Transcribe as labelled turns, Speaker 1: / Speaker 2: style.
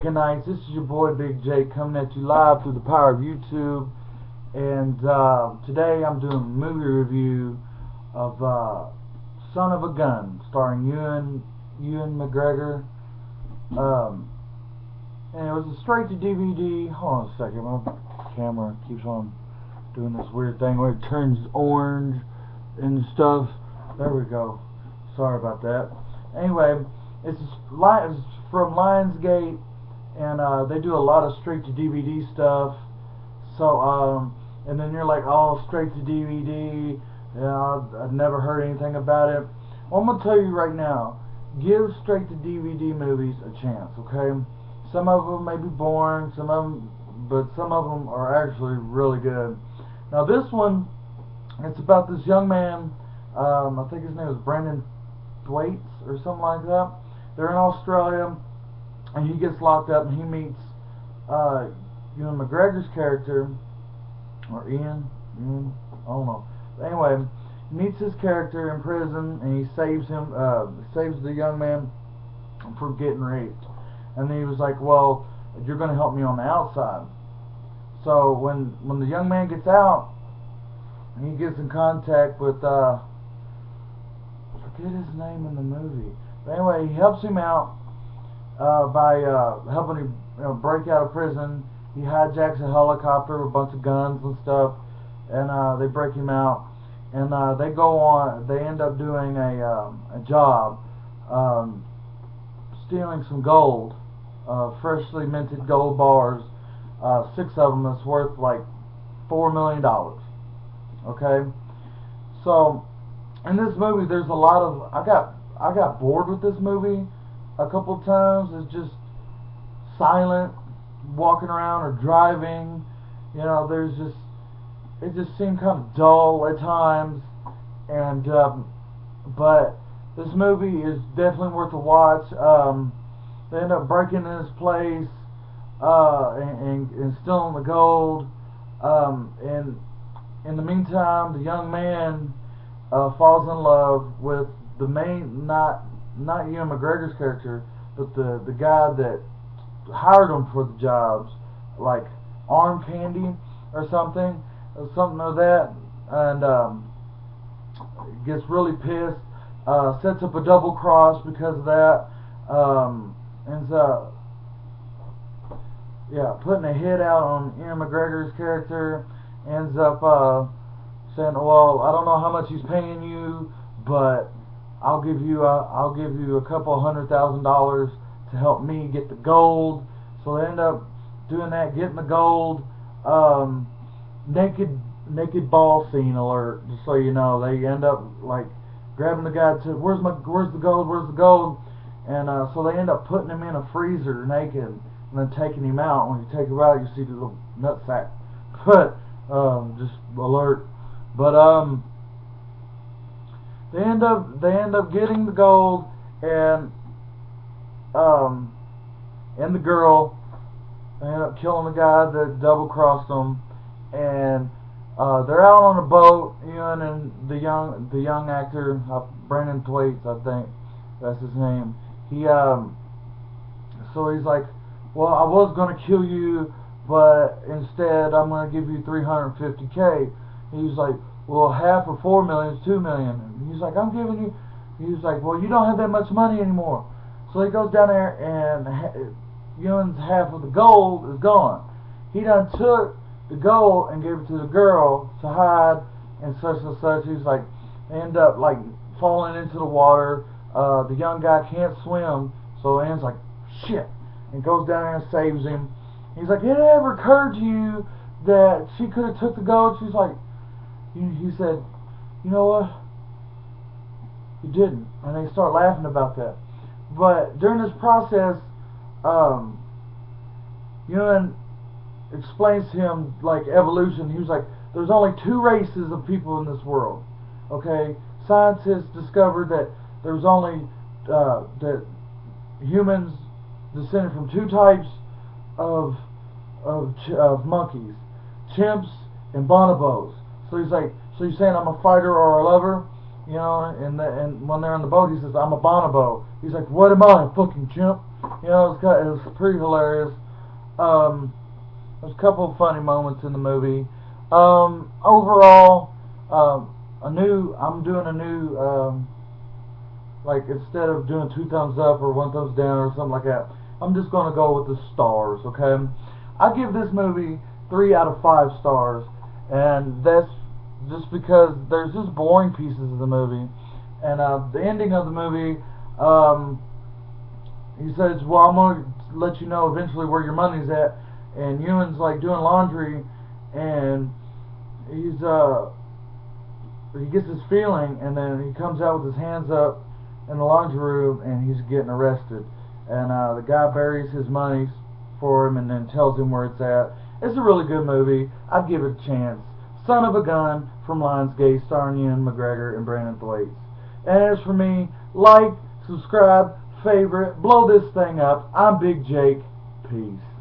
Speaker 1: Good night. This is your boy Big J coming at you live through the power of YouTube. And today I'm doing a movie review of Son of a Gun, starring Ewan McGregor. And it was a straight to DVD. Hold on a second, my camera keeps on doing this weird thing where it turns orange and stuff. There we go. Sorry about that. Anyway, it's from Lionsgate, and they do a lot of straight to DVD stuff. So and then you're like, oh, straight to DVD. I've never heard anything about it. Well, I'm gonna tell you right now, give straight to DVD movies a chance, okay? Some of them may be boring, but some of them are actually really good. Now this one, it's about this young man. I think his name is Brendan Thwaites or something like that. They're in Australia, and he gets locked up, and he meets Ewan McGregor's character, or Ian, I don't know. But anyway, he meets his character in prison, and he saves the young man from getting raped. And then he was like, well, you're going to help me on the outside. So when the young man gets out, he gets in contact with, I forget his name in the movie. But anyway, he helps him out by helping him break out of prison. He hijacks a helicopter with a bunch of guns and stuff, and they break him out. And they end up doing a job stealing some gold, freshly minted gold bars, 6 of them that's worth like $4 million. Okay, so in this movie there's a lot of I got bored with this movie a couple times. It's just silent, walking around or driving. You know, it just seemed kind of dull at times, and but this movie is definitely worth a watch. They end up breaking in his place and stealing the gold. And in the meantime, the young man falls in love with the main, not Ewan McGregor's character, but the guy that hired him for the jobs, like Arm Candy or something of that, and gets really pissed, sets up a double cross because of that, ends up putting a hit out on Ewan McGregor's character, ends up saying, well, I don't know how much he's paying you, but I'll give you a couple $100,000 to help me get the gold. So they end up doing that, getting the gold. Naked ball scene alert, just so you know. They end up like grabbing the guy to where's the gold, and so they end up putting him in a freezer naked and then taking him out. When you take him out, you see the little nutsack. But just alert. But they end up getting the gold, and the girl. They end up killing the guy that double crossed them, and they're out on a boat. Ewan and the young actor, Brendan Thwaites, I think that's his name. So he's like, well, I was gonna kill you, but instead I'm gonna give you $350K. He's like, well, half of $4 million is $2 million. And he's like, I'm giving you. He's like, well, you don't have that much money anymore. So he goes down there, and Ewan's half of the gold is gone. He done took the gold and gave it to the girl to hide and such and such. He's like, they end up like falling into the water. The young guy can't swim, so Ian's like, shit, and goes down there and saves him. He's like, it ever occurred to you that she could have took the gold? She's like, he said, you know what? He didn't. And they start laughing about that. But during this process, Ewan explains to him like evolution. He was like, there's only 2 races of people in this world. Okay, scientists discovered that there's only that humans descended from 2 types of monkeys, chimps and bonobos. So he's like, so you're saying I'm a fighter or a lover? You know, and when they're on the boat, he says, I'm a bonobo. He's like, what am I, a fucking chimp? You know, it was pretty hilarious. There's a couple of funny moments in the movie. Overall, I'm doing a new, like instead of doing 2 thumbs up or 1 thumbs down or something like that, I'm just gonna go with the stars. Okay, I give this movie 3 out of 5 stars, and that's just because there's just boring pieces of the movie, and the ending of the movie, he says, "Well, I'm gonna let you know eventually where your money's at," and Ewan's like doing laundry, and he gets his feeling, and then he comes out with his hands up in the laundry room, and he's getting arrested. And the guy buries his money for him, and then tells him where it's at. It's a really good movie. I'd give it a chance. Son of a Gun from Lionsgate, starring Ewan McGregor and Brandon Thwaites. And as for me, like, subscribe, favorite, blow this thing up. I'm Big Jake. Peace.